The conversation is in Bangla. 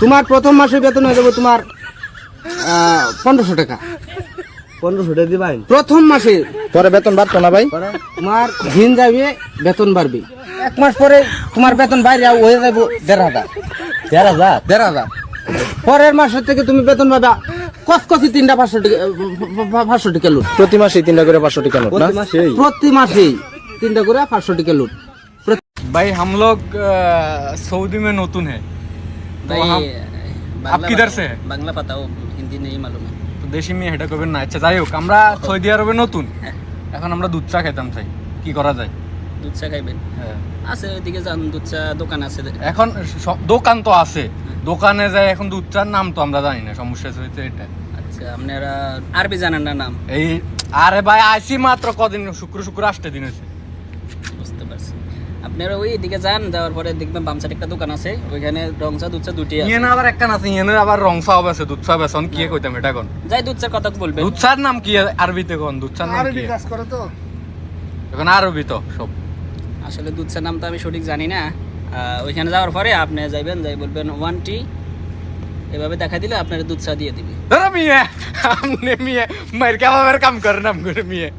তোমার প্রথম মাসে বেতন হয়ে যাবে তোমার 1500 টাকা। 1500 টাকা দিবাই প্রথম মাসে। পরে বেতন বাড়তো না ভাই? তোমার দিন যাবে বেতন বাড়বে, 1 মাস পরে তোমার বেতন বাইরে হয়ে যাবে 1500। 1500 পরের মাসের থেকে তুমি বেতন পাবা কসকসি 3টা 500 টাকা, 500 টাকা লুট। প্রতি মাসে 3টা করে 500 টাকা নোট না? প্রতি মাসে 3টা করে 500 টাকা লুট। भाई हम लोग सऊदी में नतून है तो आप किधर से है? বাংলা पता हो, हिंदी नहीं मालूम है। তো দেশি মেয়ে এটা করবেন না। আচ্ছা যাই হোক, আমরা সৌদি আরবে নতুন, এখন আমরা দুধ চা খেতাম চাই, কি করা যায়? দুধ চা খাইবেন? আছে ওইদিকে যান, দুধ চা দোকান আছে। এখন দোকান তো আছে, দোকানে যাই এখন দুধ চার নাম তো আমরা জানি না, সমস্যা হয়েছে এটা। আচ্ছা, আপনারা আরবি জানেন না নাম? এই আরে ভাই আইসি মাত্র কদিন, শুক্র 8 দিন হয়েছে। বুঝতে পারছি। আপনারা ওই দিকে যান, যাওয়ার পরে দেখবেন বাম সাইডে একটা দোকান আছে, ওইখানে রং চা দুধ চা দুটি আছে। ইয়েন আবার একটা আছে, ইয়েনের আবার রং চাও আছে, দুধ চা বেসন কি কইতাম এটা কোন? যাই দুধ চার কথা বলবেন। দুধ চার নাম কি আরবিতে কোন? দুধ চার নাম কি? আরবি কাজ করে তো এখন আরবি তো সব। আসলে দুধ চার নাম তো আমি সঠিক জানি না। ওইখানে যাওয়ার পরে আপনি যাইবেন, যাই বলবেন 1 টি, এভাবে দেখা দিলে আপনার দুধ চা দিয়ে দিবে। আরে মিয়া, আমনে মিয়া মার কাম করেন আম করে মিয়া।